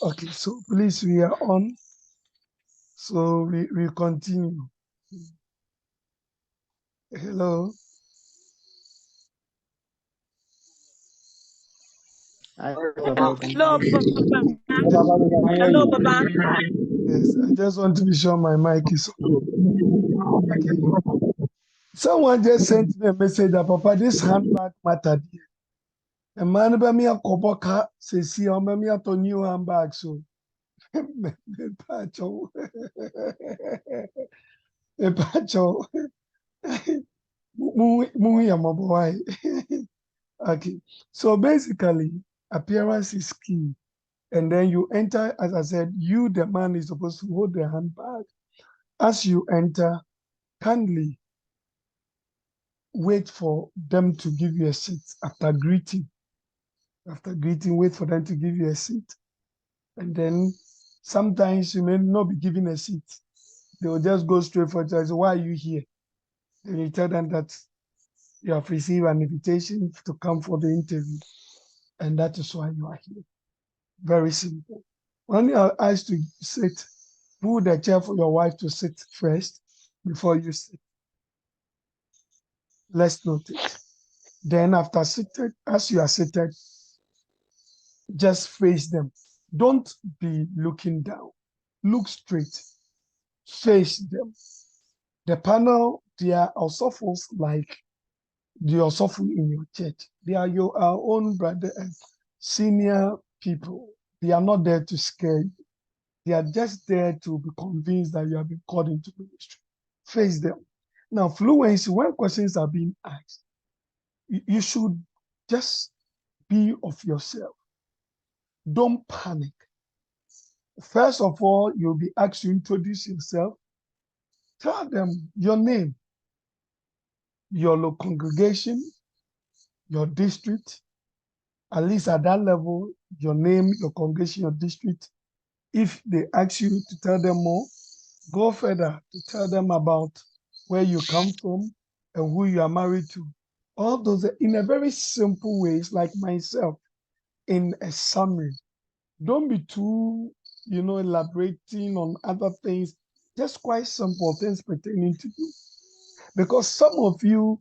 Okay, so please, we are on. So we continue. Hello. Hello, Papa. Hello, Papa. Yes, I just want to be sure my mic is on. Okay. Someone just sent me a message that Papa, this handbag mattered. A man by me a koboka says, see, I'm me a new handbag. So, Pacho, Pacho, boy. Okay, so basically, appearance is key. And then you enter, as I said, you, the man, is supposed to hold the handbag. As you enter, kindly wait for them to give you a seat after greeting. After greeting, wait for them to give you a seat. And then sometimes you may not be given a seat. They will just go straight for you and say, why are you here? Then you tell them that you have received an invitation to come for the interview. And that is why you are here. Very simple. When you are asked to sit, pull the chair for your wife to sit first before you sit. Let's note it. Then after seated, as you are seated, just face them. Don't be looking down. Look straight. Face them. The panel, they are also folks like the also in your church. They are your our own brother and senior people. They are not there to scare you. They are just there to be convinced that you have been called into ministry. Face them. Now, fluency, when questions are being asked, you should just be of yourself. Don't panic. First of all, you'll be asked to introduce yourself. Tell them your name, your congregation, your district. At least at that level, your name, your congregation, your district. If they ask you to tell them more, go further to tell them about where you come from and who you are married to. All those in a very simple ways, like myself, in a summary. Don't be too, elaborating on other things, just quite simple things pertaining to you. Because some of you,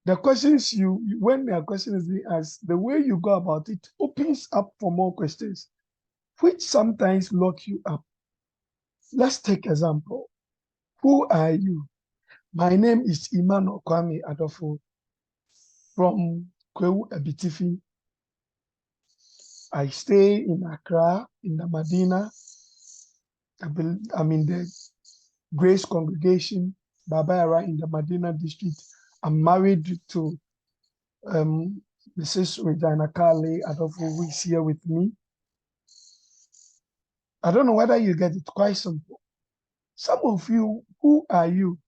the questions when their question is being asked, the way you go about it opens up for more questions, which sometimes lock you up. Let's take example. Who are you? My name is Emmanuel Kwame Adolfo from Kwewu Ebitifi. I stay in Accra, in the Medina. I'm in the Grace Congregation, Babayara in the Medina district. I'm married to Mrs. Regina Kale Adolfo, who is here with me. I don't know whether you get it, quite simple. Some of you, who are you?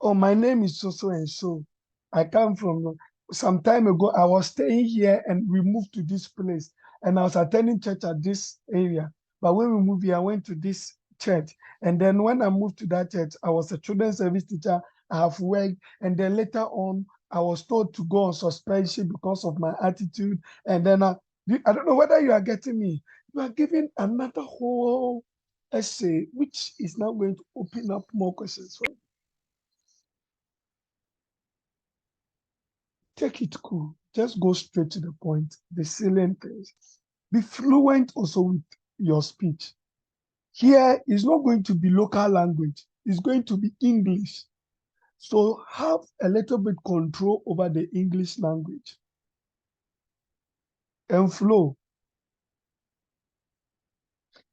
Oh, my name is so and so. I come from some time ago. I was staying here and we moved to this place. And I was attending church at this area. But when we moved here, I went to this church. And then when I moved to that church, I was a children's service teacher. I have worked. And then later on, I was told to go on suspension because of my attitude. And then I don't know whether you are getting me. You are giving another whole essay, which is now going to open up more questions for you. Take it cool. Just go straight to the point. The salient things. Be fluent also with your speech. Here is not going to be local language. It's going to be English. So have a little bit control over the English language. And flow.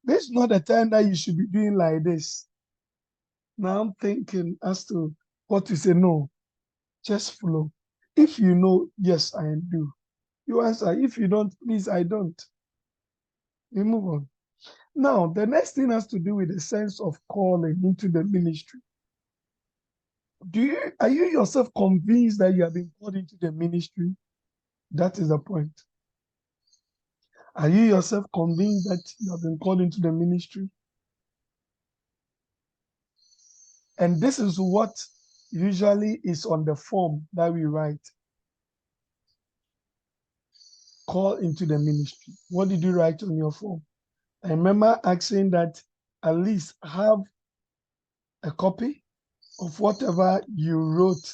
This is not the time that you should be doing like this. Now I'm thinking as to what to say. No, just flow. If you know, yes, I do. You answer. If you don't, please, I don't. We move on. Now, the next thing has to do with the sense of calling into the ministry. Are you yourself convinced that you have been called into the ministry? That is the point. Are you yourself convinced that you have been called into the ministry? And this is what usually is on the form that we write. Call into the ministry. What did you write on your form? I remember asking that at least have a copy of whatever you wrote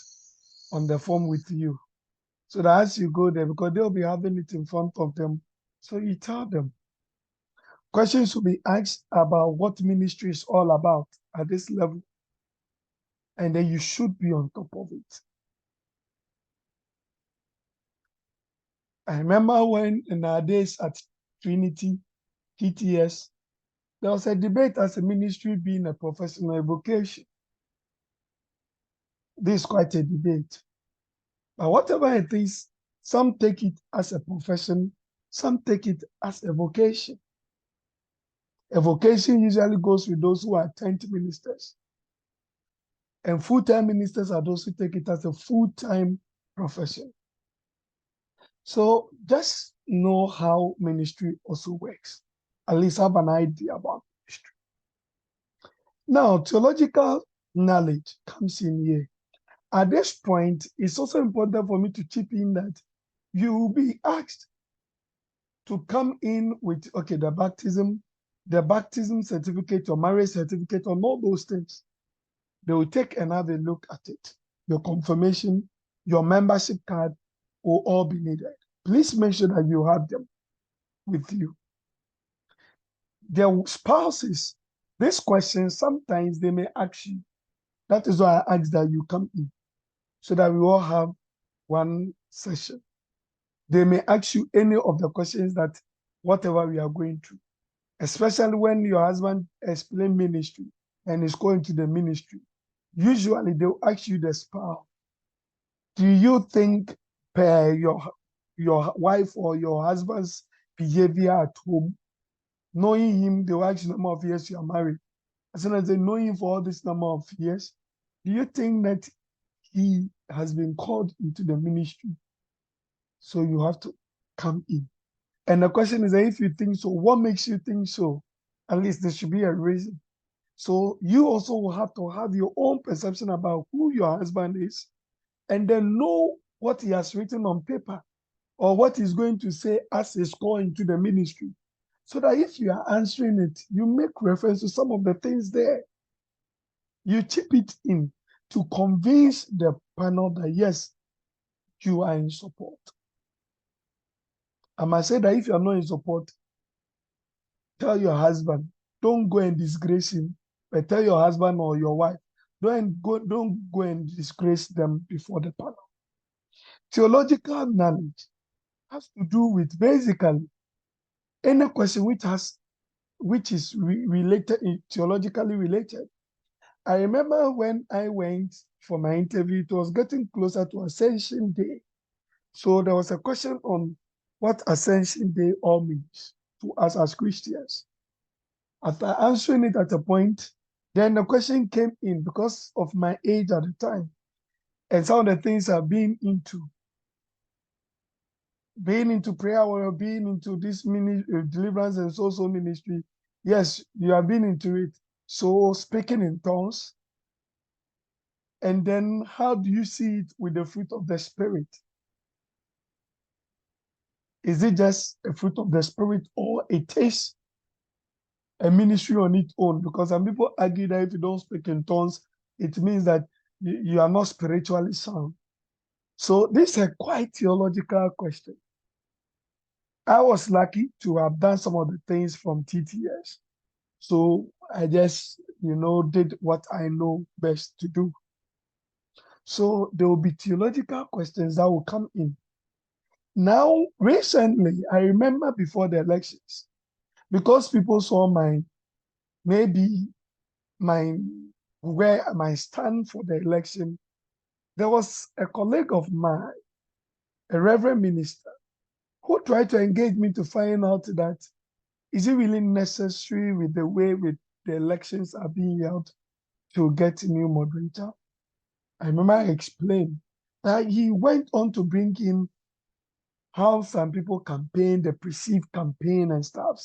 on the form with you. So that as you go there, because they'll be having it in front of them, so you tell them. Questions will be asked about what ministry is all about at this level, and then you should be on top of it. I remember when in our days at Trinity, TTS, there was a debate as a ministry being a professional vocation. This is quite a debate. But whatever it is, some take it as a profession, some take it as a vocation. A vocation usually goes with those who are tent ministers. And full-time ministers are those who take it as a full-time profession. So just know how ministry also works. At least have an idea about ministry. Now, theological knowledge comes in here. At this point, it's also important for me to chip in that you will be asked to come in with, okay, the baptism certificate, or marriage certificate, on all those things. They will take and have a look at it. Your confirmation, your membership card will all be needed. Please make sure that you have them with you. Their spouses, this question, sometimes they may ask you. That is why I ask that you come in, so that we all have one session. They may ask you any of the questions that whatever we are going through, especially when your husband explains ministry and is going to the ministry. Usually they'll ask you the spouse, do you think per your wife or your husband's behavior at home, knowing him, they'll ask you the number of years you are married. As soon as they know him for all this number of years, do you think that he has been called into the ministry? So you have to come in. And the question is, if you think so, what makes you think so? At least there should be a reason. So you also will have to have your own perception about who your husband is, and then know what he has written on paper or what he's going to say as he's called into the ministry. So that if you are answering it, you make reference to some of the things there. You chip it in to convince the panel that yes, you are in support. I must say that if you are not in support, tell your husband, don't go and disgrace him, but tell your husband or your wife, don't go and disgrace them before the panel. Theological knowledge has to do with basically any question which is related, theologically related. I remember when I went for my interview, it was getting closer to Ascension Day. So there was a question on what Ascension Day all means to us as Christians. After answering it at a point, then the question came in because of my age at the time and some of the things I've been into prayer or being into this deliverance and social ministry. Yes, you have been into it. So speaking in tongues. And then how do you see it with the fruit of the Spirit? Is it just a fruit of the Spirit, or it is a ministry on its own? Because some people argue that if you don't speak in tongues, it means that you are not spiritually sound. So this is a quite theological question. I was lucky to have done some of the things from TTS. So I just, did what I know best to do. So there will be theological questions that will come in. Now, recently, I remember before the elections, because people saw my where my stand for the election, there was a colleague of mine, a reverend minister, who tried to engage me to find out that is it really necessary with the way the elections are being held to get a new moderator? I remember I explained that he went on to bring in how some people campaign, the perceived campaign and stuff.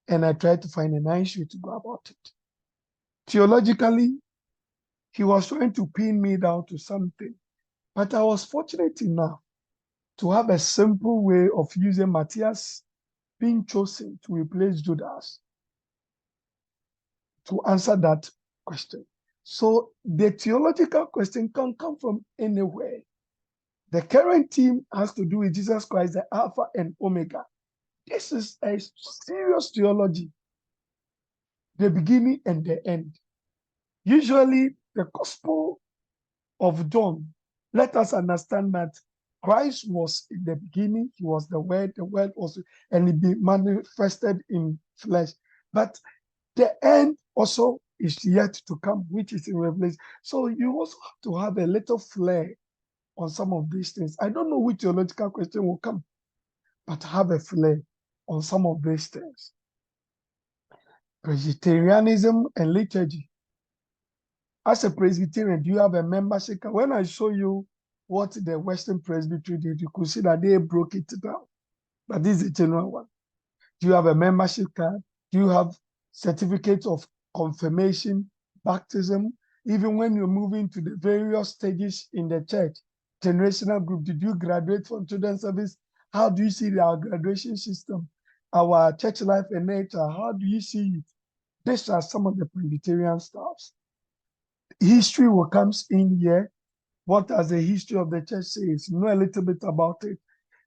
And I tried to find a nice way to go about it. Theologically, he was trying to pin me down to something, but I was fortunate enough to have a simple way of using Matthias being chosen to replace Judas to answer that question. So the theological question can come from anywhere. The current team has to do with Jesus Christ, the Alpha and Omega. This is a serious theology, the beginning and the end. Usually, the Gospel of John, let us understand that Christ was in the beginning, he was the Word was, and he be manifested in flesh. But the end also is yet to come, which is in Revelation. So you also have to have a little flair on some of these things. I don't know which theological question will come, but have a flair on some of these things. Presbyterianism and liturgy. As a Presbyterian, do you have a membership card? When I show you what the Western Presbytery did, you could see that they broke it down. But this is a general one. Do you have a membership card? Do you have certificates of confirmation, baptism? Even when you're moving to the various stages in the church, generational group, did you graduate from children's service? How do you see our graduation system, our church life and nature? How do you see it? These are some of the Presbyterian stuffs. History will come in here. What does the history of the church says? Know a little bit about it.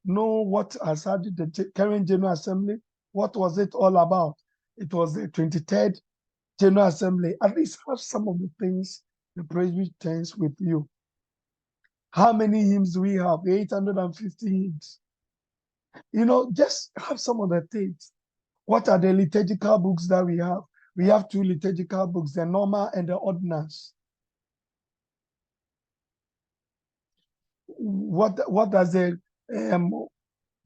Know what has had the current General Assembly. What was it all about? It was the 23rd General Assembly. At least have some of the things the Presbyterians with you. How many hymns do we have? 850 hymns. You know, just have some of the things. What are the liturgical books that we have? We have 2 liturgical books, the Normal and the Ordinance. What does the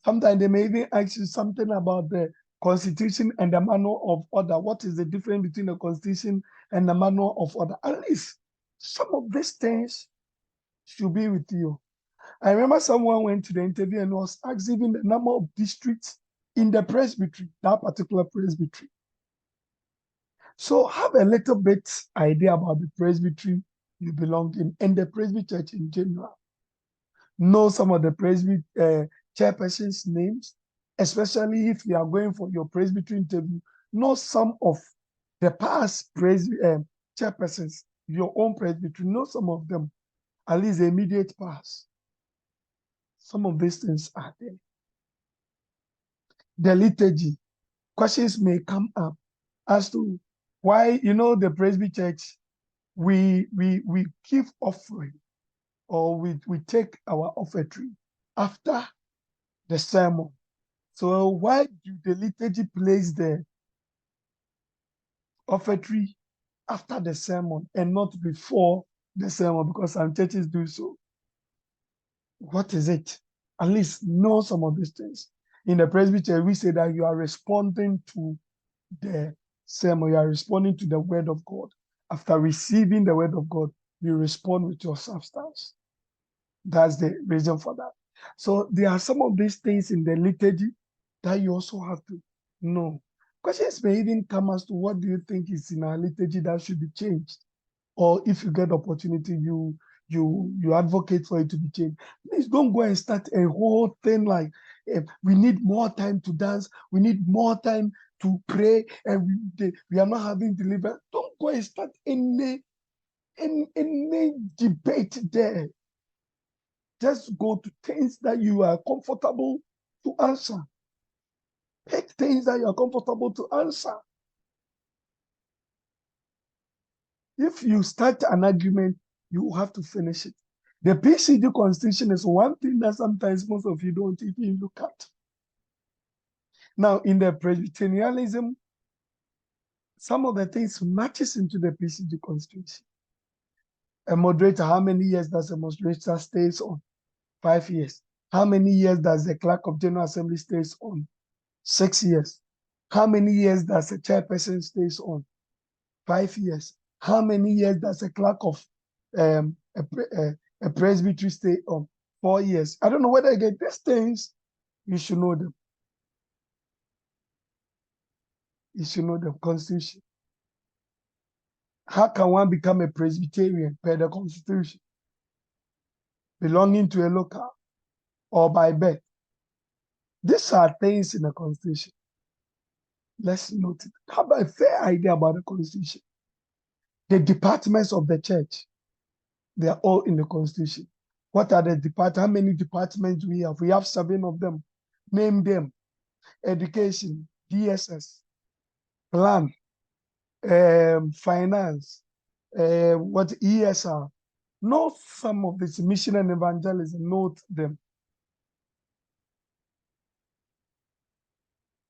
sometimes they may even ask you something about the Constitution and the Manual of Order. What is the difference between the Constitution and the Manual of Order? At least some of these things should be with you. I remember someone went to the interview and was asked even the number of districts in the presbytery, that particular presbytery. So have a little bit idea about the presbytery you belong in and the presby church in general. Know some of the presby chairpersons' names, especially if you are going for your presbytery interview. Know some of the past chairpersons, your own presbytery. Know some of them, at least the immediate past. Some of these things are there. The liturgy. Questions may come up as to why, you know, the presby church, we give offering, or we take our offertory after the sermon. So why do the liturgy place the offertory after the sermon and not before the sermon? Because some churches do so. What is it? At least know some of these things. In the presbytery, we say that you are responding to the sermon, you are responding to the word of God. After receiving the word of God, you respond with your substance. That's the reason for that. So there are some of these things in the liturgy that you also have to know. Questions may even come as to what do you think is in our liturgy that should be changed? Or if you get opportunity, you advocate for it to be changed. Please don't go and start a whole thing like we need more time to dance, we need more time to pray, and we are not having deliverance. Don't go and start any debate there. Just go to things that you are comfortable to answer. Pick things that you are comfortable to answer. If you start an argument, you have to finish it. The PCD constitution is one thing that sometimes most of you don't even look at. Now, in the Presbyterianism, some of the things matches into the PCD constitution. A moderator, how many years does a moderator stays on? 5 years. How many years does the clerk of General Assembly stays on? 6 years. How many years does a chairperson stays on? 5 years. How many years does a clerk of a presbytery stay on? 4 years. I don't know whether I get these things. You should know them. You should know the constitution. How can one become a Presbyterian per the constitution? Belonging to a local or by birth? These are things in the Constitution. Let's note it. Have a fair idea about the Constitution. The departments of the church, they are all in the Constitution. What are the departments? How many departments do we have? We have 7 of them. Name them. Education, DSS, plan, finance, what ESR. Note some of this, mission and evangelism. Note them.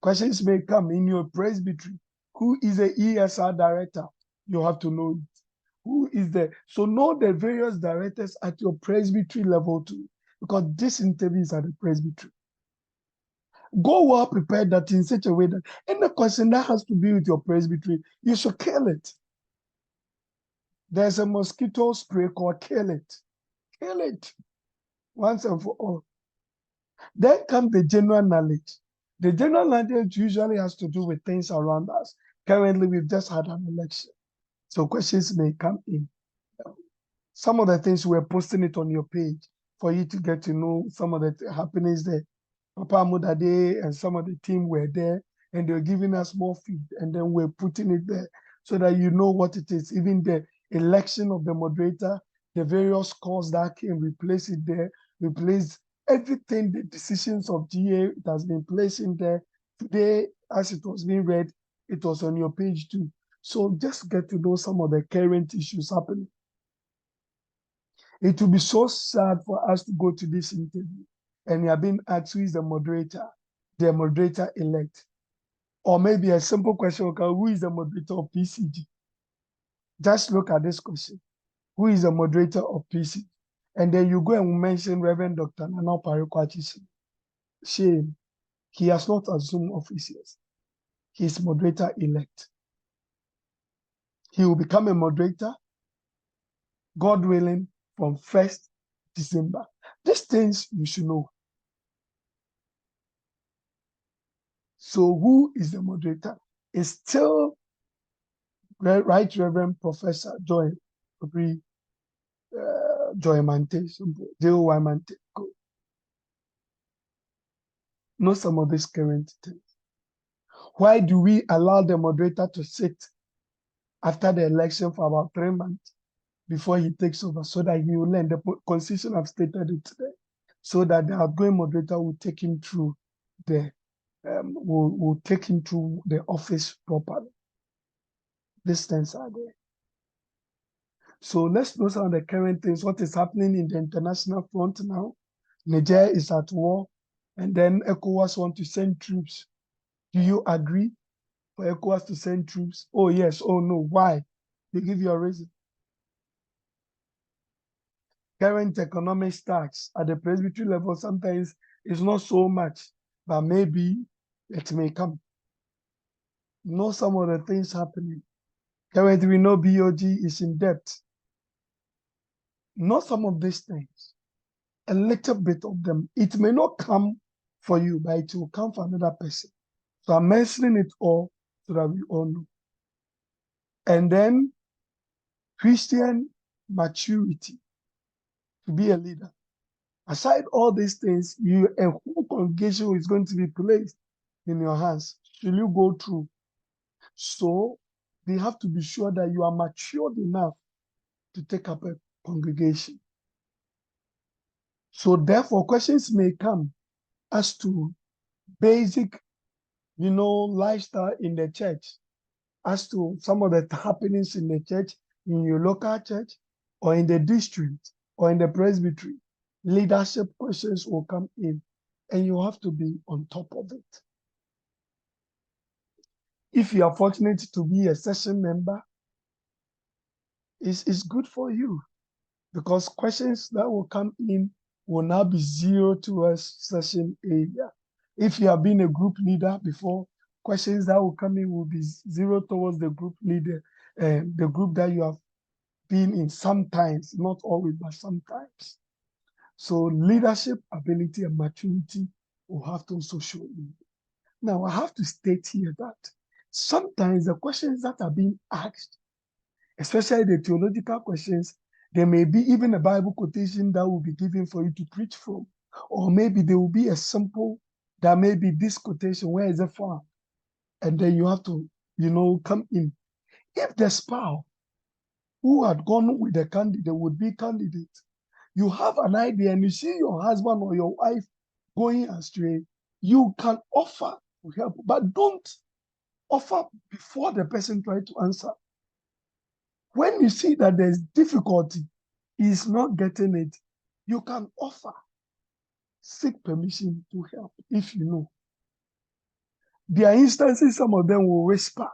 Questions may come in your presbytery. Who is the ESR director? You have to know it. Who is the, so know the various directors at your presbytery level too, because this interview is at the presbytery. Go well prepared that in such a way that any question that has to do with your presbytery, you should kill it. There's a mosquito spray called kill it. Kill it once and for all. Then comes the general knowledge. The general knowledge usually has to do with things around us. Currently, we've just had an election. So questions may come in. Some of the things we're posting it on your page for you to get to know some of the happenings there. Papa Mudade and some of the team were there and they're giving us more feed and then we're putting it there so that you know what it is. Even the election of the moderator, the various calls that came, we place it there, we place everything, the decisions of GA, it has been placed in there. Today, as it was being read, it was on your page too. So just get to know some of the current issues happening. It will be so sad for us to go to this interview and you are being asked who is the moderator elect. Or maybe a simple question, okay, who is the moderator of PCG? Just look at this question. Who is the moderator of PCG? And then you go and mention Reverend Dr. Nana Parikwachi. Shame. He has not assumed office yet. He is moderator elect. He will become a moderator, God willing, from 1st December. These things you should know. So who is the moderator? It's still Right Reverend Professor Joy Mante, J.O.Y. Mante. Know some of these current things. Why do we allow the moderator to sit after the election for about 3 months before he takes over so that he will learn? The Constitution have stated it today, so that the outgoing moderator will take him through the will take him through the office properly. These things are there. So let's know some of the current things, what is happening in the international front now. Niger is at war, and then ECOWAS want to send troops. Do you agree for ECOWAS to send troops? Oh, yes. Oh, no. Why? They give you a reason. Current economic stacks at the presbytery level sometimes is not so much, but maybe it may come. Know some of the things happening. Currently, we know BOG is in debt. Know some of these things. A little bit of them. It may not come for you, but it will come for another person. So I'm mentioning it all so that we all know. And then Christian maturity to be a leader. Aside all these things, a whole congregation is going to be placed in your hands. Should you go through? So they have to be sure that you are matured enough to take up a congregation. So therefore, questions may come as to basic, lifestyle in the church, as to some of the happenings in the church, in your local church, or in the district, or in the presbytery. Leadership questions will come in, and you have to be on top of it. If you are fortunate to be a session member, it's good for you, because questions that will come in will now be zero towards session area. If you have been a group leader before, questions that will come in will be zero towards the group leader, the group that you have been in sometimes, not always, but sometimes. So leadership ability and maturity will have to also show you. Now, I have to state here that sometimes the questions that are being asked, especially the theological questions, there may be even a Bible quotation that will be given for you to preach from, or maybe there will be a simple There may be this quotation, where is it from? And then you have to, come in. If the spouse who had gone with the candidate would be candidate, you have an idea and you see your husband or your wife going astray, you can offer to help, but don't offer before the person tries to answer. When you see that there's difficulty, he's not getting it, you can offer, seek permission to help if you know. There are instances, some of them will whisper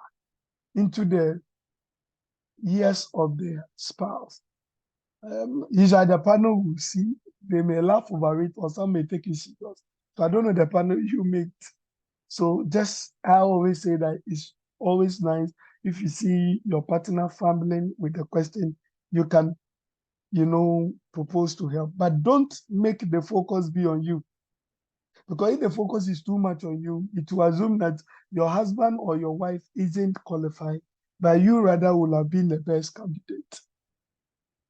into the ears of their spouse. Usually the partner will see, they may laugh over it, or some may take it serious. So I don't know the partner you meet. So I always say that it's always nice if you see your partner fumbling with the question, you can, propose to help. But don't make the focus be on you. Because if the focus is too much on you, it will assume that your husband or your wife isn't qualified, but you rather will have been the best candidate.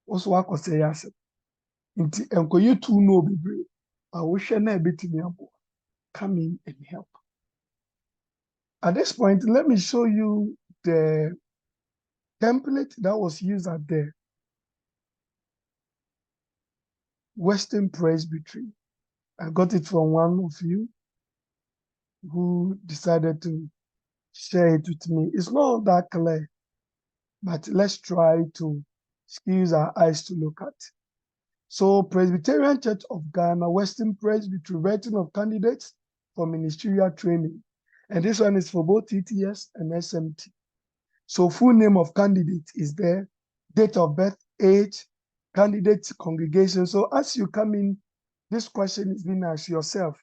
Also, I could say yes. And you too know, baby, I wish I never bit me come in and help. At this point, let me show you the template that was used at the Western Presbytery. I got it from one of you who decided to share it with me. It's not that clear, but let's try to use our eyes to look at. So, Presbyterian Church of Ghana, Western Presbytery, vetting of candidates for ministerial training. And this one is for both TTS and SMT. So, full name of candidate is there, date of birth, age, candidate congregation. So, as you come in, this question is being asked yourself.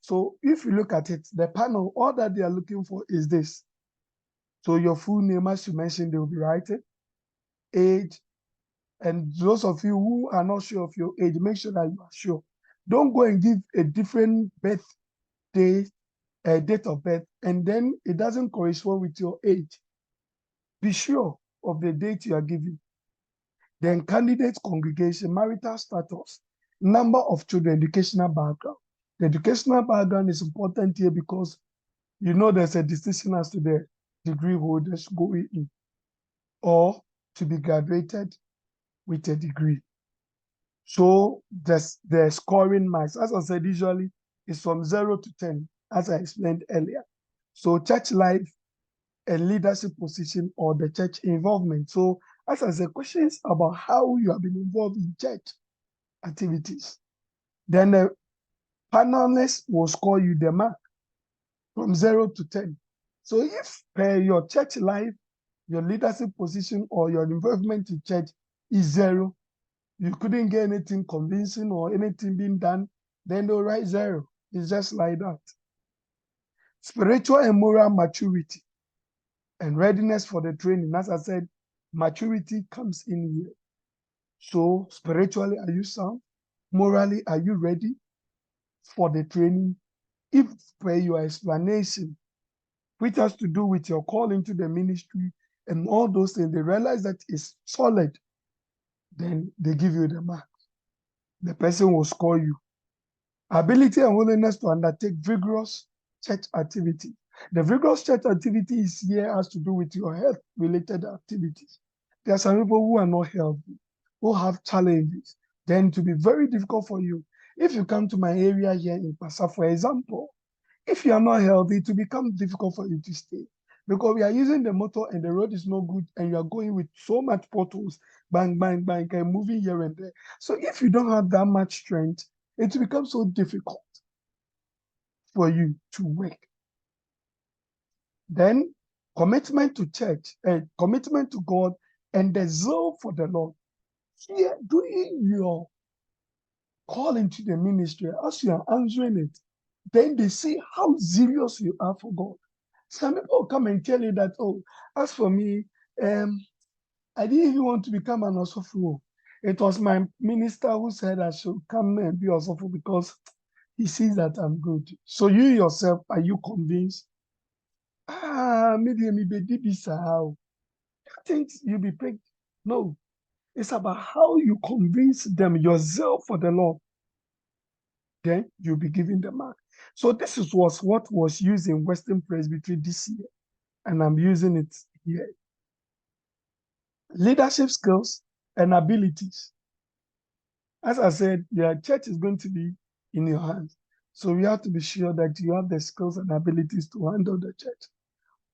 So, if you look at it, the panel, all that they are looking for is this. So, your full name, as you mentioned, they will be writing, age, and those of you who are not sure of your age, make sure that you are sure. Don't go and give a different date of birth, and then it doesn't correspond with your age. Be sure of the date you are giving. Then candidate congregation, marital status, number of children, educational background. The educational background is important here because there's a distinction as to the degree holders going in or to be graduated with a degree. So the scoring marks, as I said, usually is from 0 to 10, as I explained earlier. So church life and leadership position or the church involvement. So as I said, questions about how you have been involved in church activities. Then the panelists will score you the mark from 0 to 10. So if your church life, your leadership position or your involvement in church is 0, you couldn't get anything convincing or anything being done, then they'll write 0. It's just like that. Spiritual and moral maturity and readiness for the training. As I said, maturity comes in here. So spiritually, are you sound? Morally, are you ready for the training? If per your explanation, which has to do with your call into the ministry and all those things, they realize that it's solid, then they give you the mark. The person will score you. Ability and willingness to undertake vigorous church activity. The vigorous church activity is here has to do with your health-related activities. There are some people who are not healthy, who have challenges. Then it will be very difficult for you. If you come to my area here in Pasa, for example, if you are not healthy, it will become difficult for you to stay. Because we are using the motor and the road is not good and you are going with so much potholes, bang, bang, bang, and moving here and there. So if you don't have that much strength, it will become so difficult for you to work. Then commitment to church, commitment to God, and the zeal for the Lord. Here, doing your call into the ministry, as you are answering it, then they see how serious you are for God. Some people come and tell you that, oh, as for me, I didn't even want to become an osofo. It was my minister who said I should come and be osofo because he sees that I'm good. So you yourself, are you convinced? Maybe how? I think you'll be picked. No, it's about how you convince them, your zeal for the Lord. Then you'll be given the mark. So this was what was used in Western Presbytery this year, and I'm using it here. Leadership skills and abilities. As I said, your church is going to be in your hands. So we have to be sure that you have the skills and abilities to handle the church.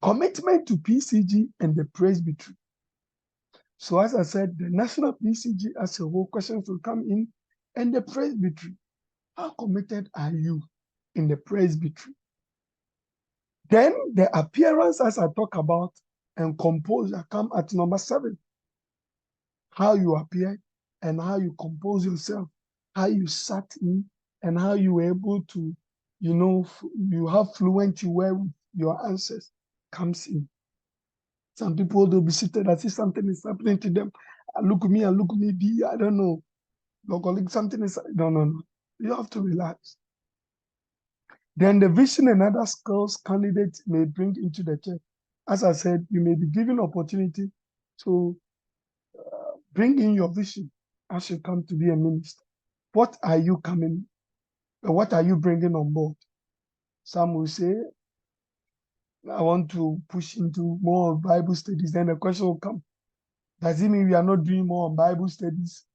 Commitment to PCG and the Presbytery. So as I said, the national PCG as a whole, questions will come in, and the Presbytery. How committed are you in the Presbytery? Then the appearance, as I talk about, and composure come at number 7. How you appear and how you compose yourself, how you sat in, and how you were able to, you have fluent you were with your answers comes in. Some people, they'll be seated as if something is happening to them. Look at me, I don't know. Your colleague, something is, no. You have to relax. Then the vision and other skills candidates may bring into the church. As I said, you may be given opportunity to bring in your vision as you come to be a minister. What are you what are you bringing on board? Some will say, I want to push into more Bible studies. Then the question will come, does it mean we are not doing more on Bible studies?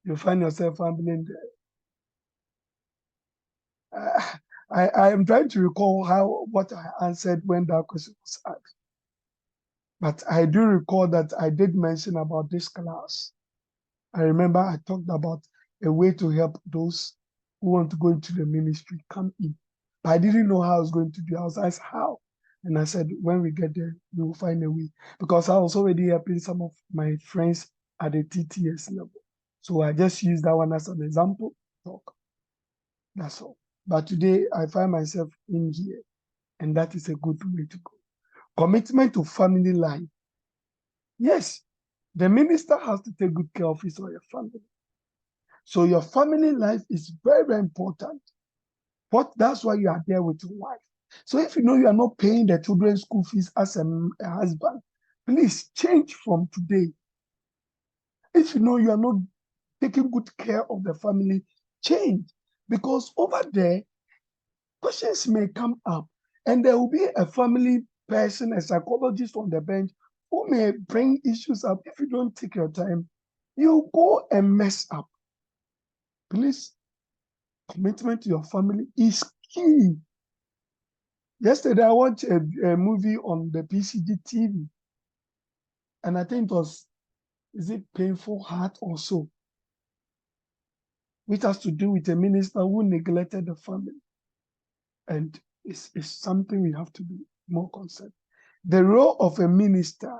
You find yourself fumbling there. I am trying to recall what I answered when that question was asked. But I do recall that I did mention about this class. I remember I talked about a way to help those who want to go into the ministry come in. But I didn't know how I was going to do it. I was asked how. And I said, when we get there, we will find a way. Because I was already helping some of my friends at the TTS level. So I just used that one as an example talk. That's all. But today I find myself in here. And that is a good way to go. Commitment to family life. Yes, the minister has to take good care of his or your family. So your family life is very, very important. That's why you are there with your wife. So if you know you are not paying the children's school fees as a husband, please change from today. If you know you are not taking good care of the family, change. Because over there, questions may come up, and there will be a family person, a psychologist on the bench who may bring issues up. If you don't take your time, you go and mess up. Please, commitment to your family is key. Yesterday, I watched a movie on the PCG TV, and I think it was, is it Painful Heart or so, which has to do with a minister who neglected the family. And it's something we have to be more concerned. The role of a minister,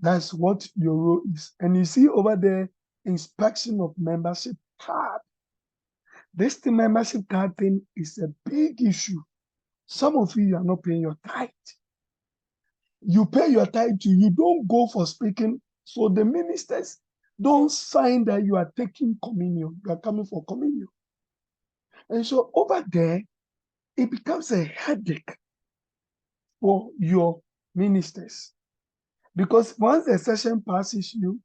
that's what your role is. And you see over there, inspection of membership card. This membership card thing is a big issue. Some of you are not paying your tithe. You pay your tithe too. You don't go for speaking. So the ministers don't sign that you are taking communion. You are coming for communion. And so over there, it becomes a headache for your ministers. Because once the session passes you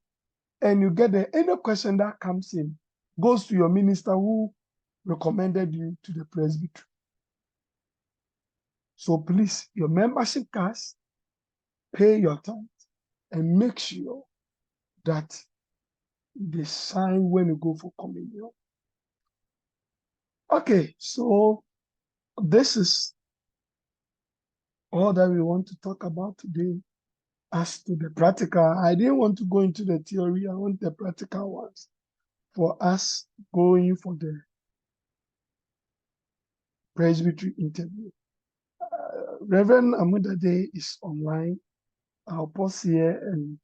and you get any question that comes in, goes to your minister who recommended you to the presbytery. So please, your membership cards, pay your tithe and make sure that they sign when you go for communion. Okay, so this is all that we want to talk about today. As to the practical, I didn't want to go into the theory. I want the practical ones for us going for the presbytery interview. Reverend Amudade is online. I'll pause here and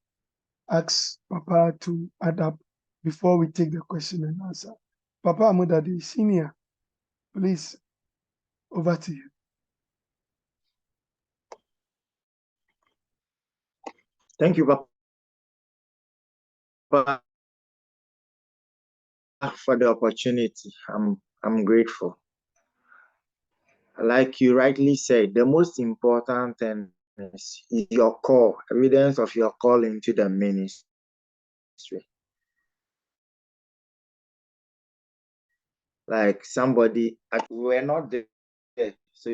ask Papa to add up before we take the question and answer. Papa Amudade, Senior, please, over to you. Thank you, Papa, for the opportunity. I'm grateful. Like you rightly said, the most important thing is your call, evidence of your call into the ministry. like somebody, we were not there. So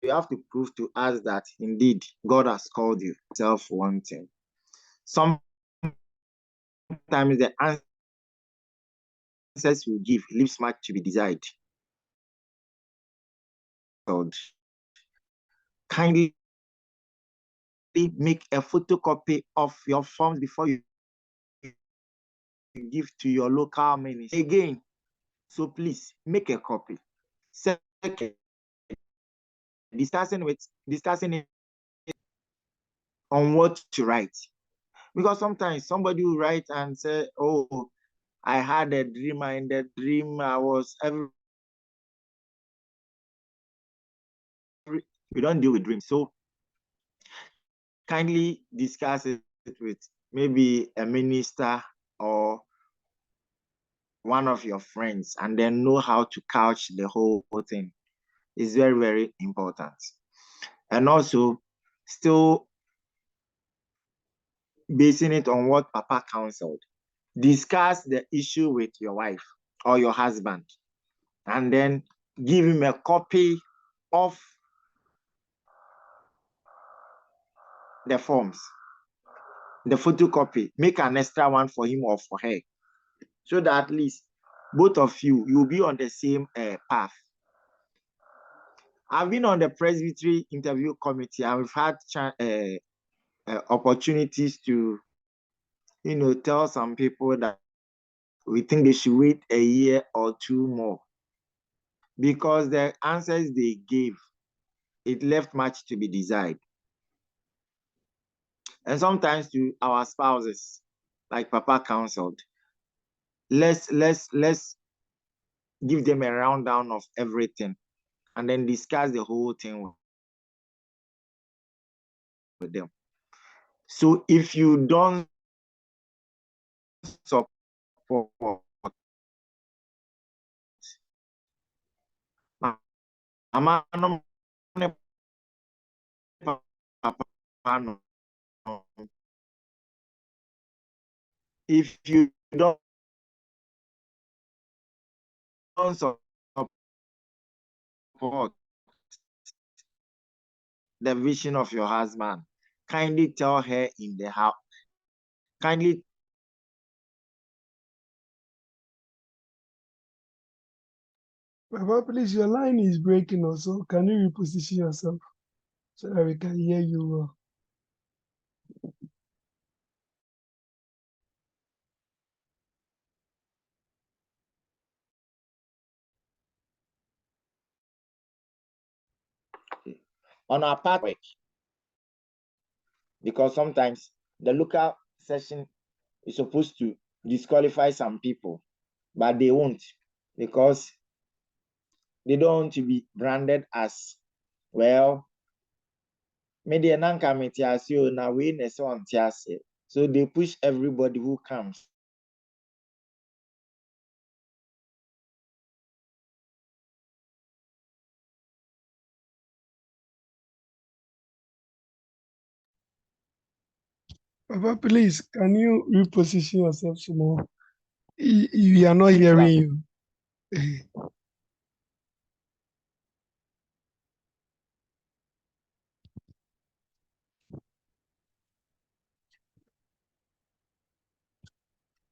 you have to prove to us that indeed God has called you. Self-wanting. Sometimes the answers we give leaves much to be desired. Kindly make a photocopy of your forms before you give to your local ministry. Again, so please make a copy. Second, discussing on what to write. Because sometimes somebody will write and say, oh, I had a dream, and in the dream I was we don't deal with dreams. So kindly discuss it with maybe a minister or one of your friends, and then know how to couch the whole thing. It's very, very important. And also, still basing it on what Papa counseled. Discuss the issue with your wife or your husband, and then give him a copy of the forms, the photocopy. Make an extra one for him or for her, so that at least both of you'll be on the same path. I've been on the Presbytery interview committee, and we've had opportunities to, tell some people that we think they should wait a year or two more, because the answers they gave, it left much to be desired. And sometimes to our spouses, like Papa counseled, let's give them a rundown of everything, and then discuss the whole thing with them. So if you don't support, if you don't support the vision of your husband, kindly tell her in the house, kindly Papa, please, your line is breaking also. Can you reposition yourself so that we can hear you well? on our part, because sometimes the local session is supposed to disqualify some people, but they won't, because they don't want to be branded as, well, media now we so they push everybody who comes. Papa, please, can you reposition yourself some more? We are not hearing you.